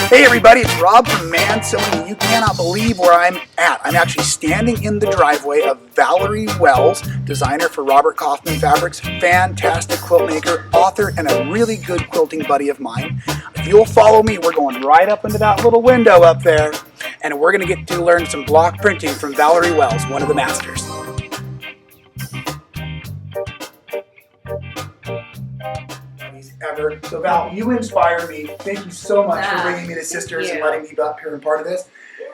Hey everybody, it's Rob from Man Sewing, and you cannot believe where I'm at. I'm actually standing in the driveway of Valori Wells, designer for Robert Kaufman Fabrics, fantastic quilt maker, author, and a really good quilting buddy of mine. If you'll follow me, we're going right up into that little window up there, and we're going to get to learn some block printing from Valori Wells, one of the masters. Ever. So Val, you inspire me. Thank you so much for bringing me to Sisters and letting me be up here and part of this.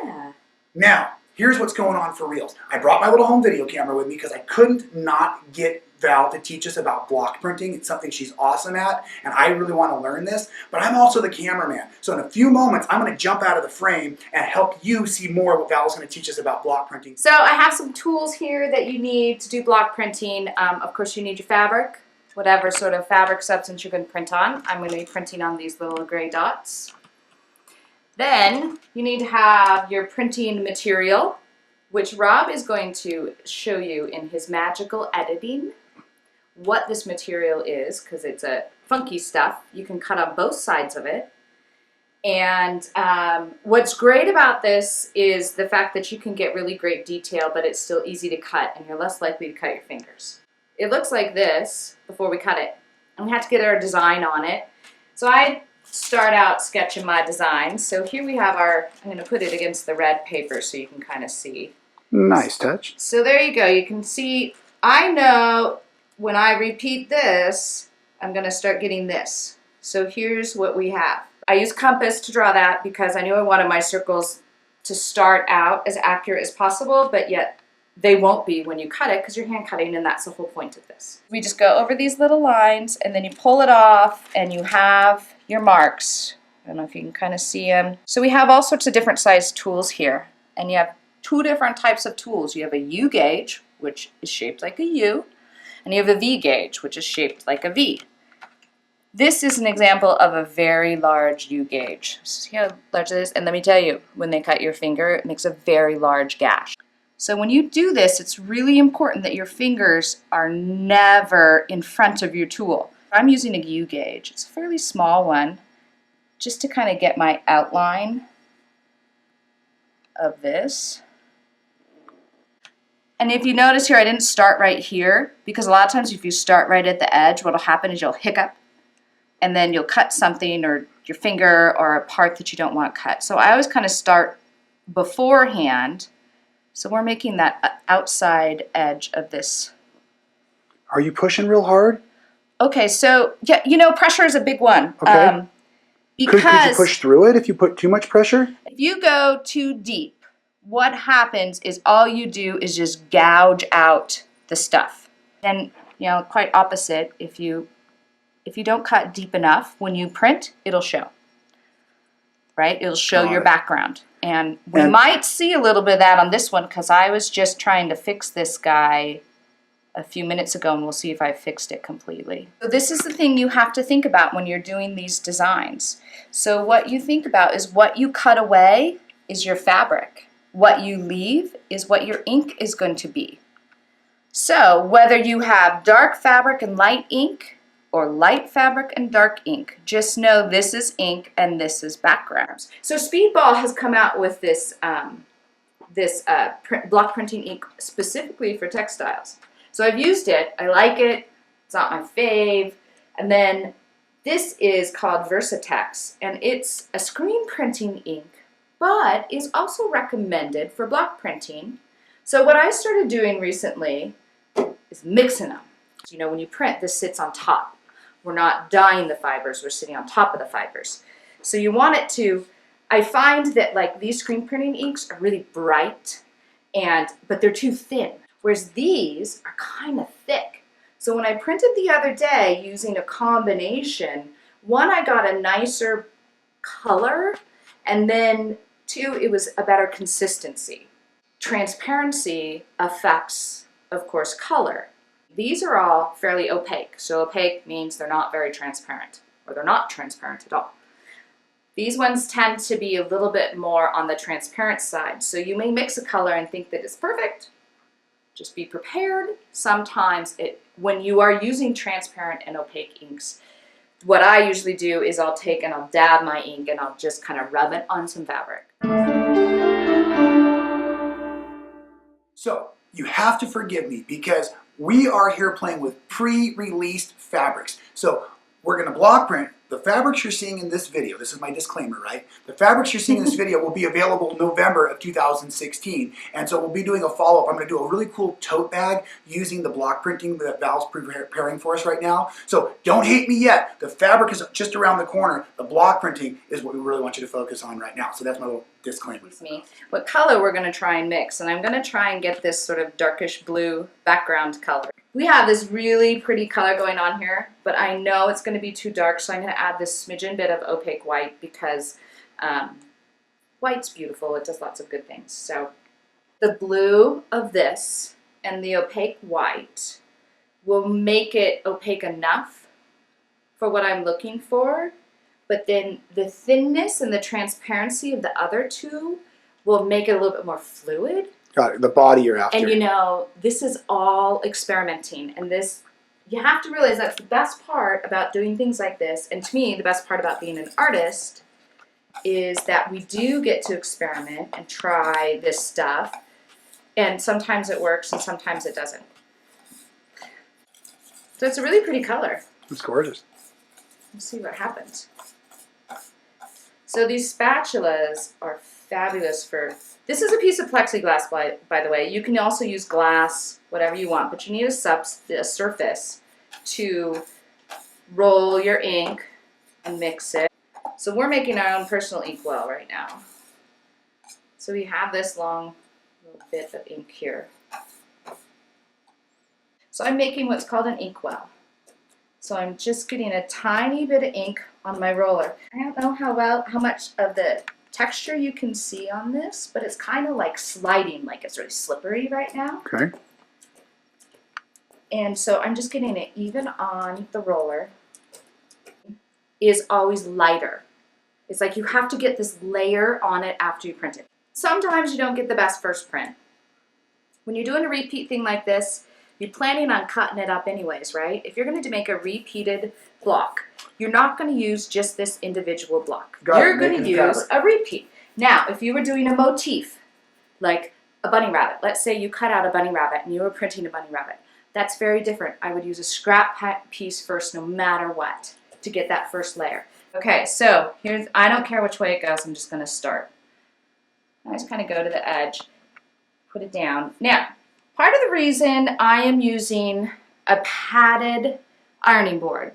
Yeah. Now, here's what's going on for reals. I brought my little home video camera with me because I couldn't not get Val to teach us about block printing. It's something she's awesome at, and I really want to learn this, but I'm also the cameraman. So in a few moments, I'm going to jump out of the frame and help you see more what Val's going to teach us about block printing. So I have some tools here that you need to do block printing. Of course, you need your fabric, whatever sort of fabric substance you're going to print on. I'm going to be printing on these little gray dots. Then you need to have your printing material, which Rob is going to show you in his magical editing what this material is, because it's a funky stuff. You can cut on both sides of it. And what's great about this is the fact that you can get really great detail, but it's still easy to cut, and you're less likely to cut your fingers. It looks like this before we cut it, and we have to get our design on it. So I start out sketching my design. So here we have our, I'm going to put it against the red paper so you can kind of see. Nice touch. So there you go. You can see, I know when I repeat this, I'm going to start getting this. So here's what we have. I use compass to draw that because I knew I wanted my circles to start out as accurate as possible, but yet they won't be when you cut it because you're hand cutting, and that's the whole point of this. We just go over these little lines, and then you pull it off, and you have your marks. I don't know if you can kind of see them. So we have all sorts of different size tools here, and you have two different types of tools. You have a U gauge, which is shaped like a U, and you have a V gauge, which is shaped like a V. This is an example of a very large U gauge. See how large it is? And let me tell you, when they cut your finger, it makes a very large gash. So when you do this, it's really important that your fingers are never in front of your tool. I'm using a U gauge. It's a fairly small one, just to kind of get my outline of this. And if you notice here, I didn't start right here, because a lot of times if you start right at the edge, what'll happen is you'll hiccup, and then you'll cut something, or your finger, or a part that you don't want cut. So I always kind of start beforehand. So we're making that outside edge of this. Are you pushing real hard? Okay, so yeah, you know, pressure is a big one. Okay. Because could you push through it if you put too much pressure? If you go too deep, what happens is all you do is just gouge out the stuff. And you know, quite opposite, if you don't cut deep enough, when you print, it'll show. Right? It'll show your background. And we might see a little bit of that on this one because I was just trying to fix this guy a few minutes ago, and we'll see if I fixed it completely. So this is the thing you have to think about when you're doing these designs. So what you think about is what you cut away is your fabric. What you leave is what your ink is going to be. So whether you have dark fabric and light ink, or light fabric and dark ink, just know this is ink and this is background. So Speedball has come out with this block printing ink specifically for textiles. So I've used it, I like it, it's not my fave. And then this is called Versatex, and it's a screen printing ink, but is also recommended for block printing. So what I started doing recently is mixing them. You know, when you print, this sits on top. We're not dyeing the fibers, we're sitting on top of the fibers. So you want it to, I find that like these screen printing inks are really bright, but they're too thin, whereas these are kind of thick. So when I printed the other day using a combination, one, I got a nicer color, and then two, it was a better consistency. Transparency affects, of course, color. These are all fairly opaque. So opaque means they're not very transparent, or they're not transparent at all. These ones tend to be a little bit more on the transparent side. So you may mix a color and think that it's perfect. Just be prepared. Sometimes when you are using transparent and opaque inks, what I usually do is I'll take and I'll dab my ink and I'll just kind of rub it on some fabric. So you have to forgive me because we are here playing with pre-released fabrics. So we're going to block print. The fabrics you're seeing in this video, this is my disclaimer, right? The fabrics you're seeing in this video will be available November of 2016. And so we'll be doing a follow-up. I'm going to do a really cool tote bag using the block printing that Val's preparing for us right now. So don't hate me yet. The fabric is just around the corner. The block printing is what we really want you to focus on right now. So that's my little disclaimer. Me. What color we're going to try and mix. And I'm going to try and get this sort of darkish blue background color. We have this really pretty color going on here, but I know it's going to be too dark, so I'm going to add this smidgen bit of opaque white because white's beautiful. It does lots of good things. So the blue of this and the opaque white will make it opaque enough for what I'm looking for, but then the thinness and the transparency of the other two will make it a little bit more fluid. Got it. The body you're after. And you know, this is all experimenting, and this, you have to realize that's the best part about doing things like this, and to me, the best part about being an artist is that we do get to experiment and try this stuff, and sometimes it works and sometimes it doesn't. So it's a really pretty color. It's gorgeous. Let's see what happens. So these spatulas are fabulous for, this is a piece of plexiglass, by the way. You can also use glass, whatever you want, but you need a surface to roll your ink and mix it. So we're making our own personal inkwell right now. So we have this long little bit of ink here. So I'm making what's called an inkwell. So I'm just getting a tiny bit of ink on my roller. I don't know how much of the texture you can see on this, but it's kind of like sliding, like it's really slippery right now. Okay. And so I'm just getting it even on the roller. Is always lighter. It's like you have to get this layer on it after you print it. Sometimes you don't get the best first print. When you're doing a repeat thing like this, you're planning on cutting it up anyways, right? If you're going to make a repeated block, you're not going to use just this individual block. You're going to use a repeat. Now, if you were doing a motif, like a bunny rabbit, let's say you cut out a bunny rabbit and you were printing a bunny rabbit, that's very different. I would use a scrap piece first no matter what to get that first layer. Okay, so here's, I don't care which way it goes, I'm just going to start. I just kind of go to the edge, put it down. Now, part of the reason I am using a padded ironing board,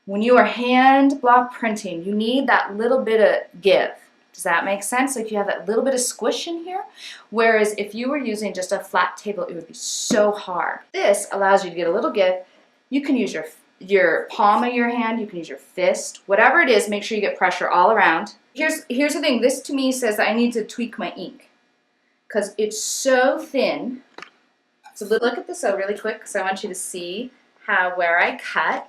when you are hand block printing, you need that little bit of give. Does that make sense? Like you have that little bit of squish in here. Whereas if you were using just a flat table, it would be so hard. This allows you to get a little give. You can use your palm of your hand, you can use your fist, whatever it is, make sure you get pressure all around. Here's the thing, this to me says that I need to tweak my ink because it's so thin. So look at this really quick because I want you to see how where I cut,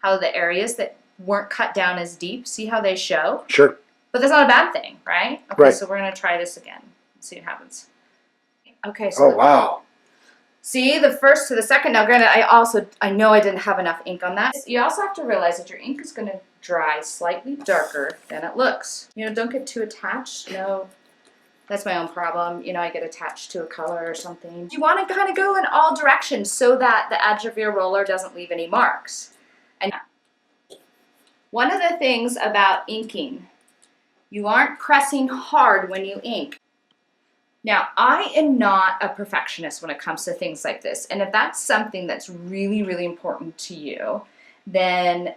how the areas that weren't cut down as deep, see how they show? Sure. But that's not a bad thing, right? Okay, right. So we're going to try this again. Let's see what happens. Okay, so oh, wow. See, the first to the second. Now, granted, I know I didn't have enough ink on that. You also have to realize that your ink is going to dry slightly darker than it looks. You know, don't get too attached. No, that's my own problem. You know, I get attached to a color or something. You want to kind of go in all directions so that the edge of your roller doesn't leave any marks. And one of the things about inking, you aren't pressing hard when you ink. Now, I am not a perfectionist when it comes to things like this, and if that's something that's really, really important to you, then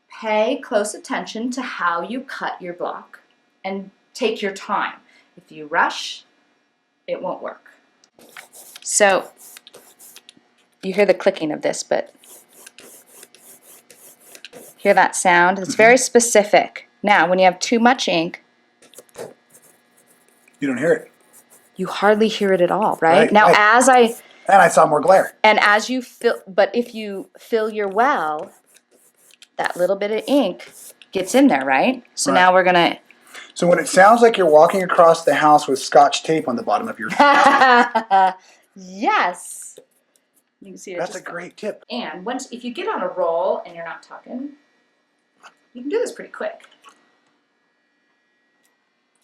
pay close attention to how you cut your block and take your time. If you rush, it won't work. So, you hear the clicking of this, but hear that sound? It's very specific. Now, when you have too much ink, you don't hear it. You hardly hear it at all, right? Now, and I saw more glare. And as you fill, but if you fill your well, that little bit of ink gets in there, right? So now we're gonna. So when it sounds like you're walking across the house with Scotch tape on the bottom of your yes. You can see it. That's a great tip. And if you get on a roll and you're not talking, You can do this pretty quick.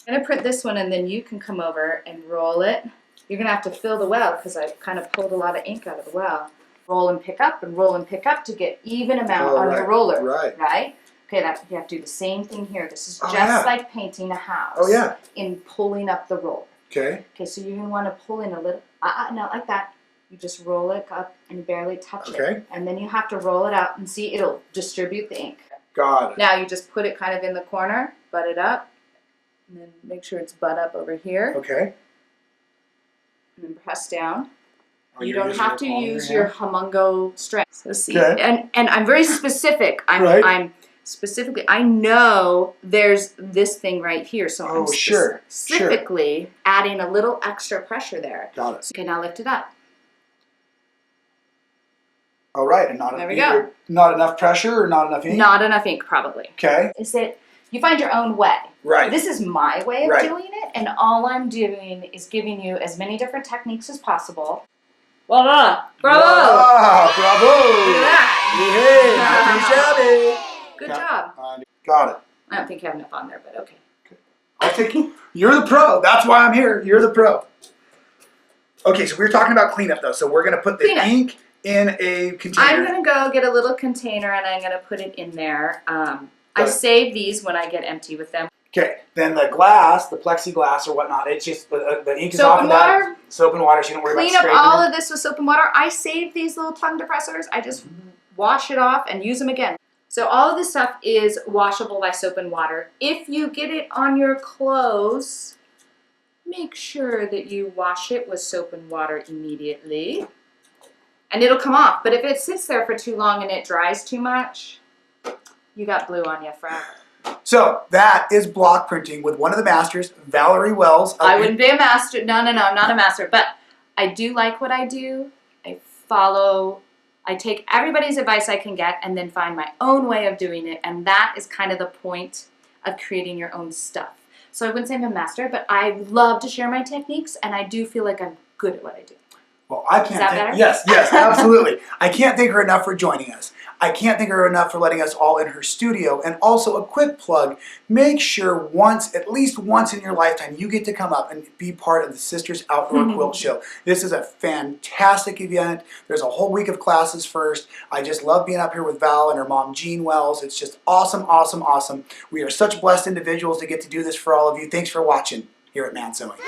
I'm gonna print this one and then you can come over and roll it. You're gonna have to fill the well because I've kind of pulled a lot of ink out of the well. Roll and pick up and roll and pick up to get even amount on your roller. Right? Okay, you have to do the same thing here. This is just like painting a house. Oh yeah. In pulling up the roller. Okay. Okay, so you're gonna want to pull in a little, not like that. You just roll it up and you barely touch it. And then you have to roll it out and see it'll distribute the ink. Got it. Now you just put it kind of in the corner, butt it up, and then make sure it's butt up over here. Okay. And then press down. Oh, you don't have to use your humongo strength. So see, okay. and I'm very specific. I'm specifically, I know there's this thing right here, so I'm specifically adding a little extra pressure there. Got it. Okay, now lift it up. All right, and there we go. Not enough pressure or not enough ink? Not enough ink, probably. Okay. Is it, you find your own way. Right. This is my way of doing it, and all I'm doing is giving you as many different techniques as possible. Voila! Bravo! Wow, bravo! Look at that! Hey, not too shabby. Good job. Got it. I don't think you have enough on there, but okay. I'll take you. You're the pro. That's why I'm here. You're the pro. Okay, so we were talking about cleanup, though. So we're going to put the ink in a container. I'm going to go get a little container, and I'm going to put it in there. I save these when I get empty with them. Okay, then the glass, the plexiglass or whatnot, it's just, the ink is off of that. Soap and water, so you don't worry about scraping. Clean up all of this with soap and water. I save these little tongue depressors. I just wash it off and use them again. So all of this stuff is washable by soap and water. If you get it on your clothes, make sure that you wash it with soap and water immediately. And it'll come off. But if it sits there for too long and it dries too much, you got blue on you forever. So that is block printing with one of the masters, Valori Wells. I wouldn't be a master. No, I'm not a master. But I do like what I do. I take everybody's advice I can get and then find my own way of doing it. And that is kind of the point of creating your own stuff. So I wouldn't say I'm a master, but I love to share my techniques, and I do feel like I'm good at what I do. Well, I can't thank, yes, absolutely. I can't thank her enough for joining us. I can't thank her enough for letting us all in her studio. And also a quick plug, make sure at least once in your lifetime, you get to come up and be part of the Sisters Outdoor Quilt Show. This is a fantastic event. There's a whole week of classes first. I just love being up here with Val and her mom, Jean Wells. It's just awesome, awesome, awesome. We are such blessed individuals to get to do this for all of you. Thanks for watching here at Man Sewing.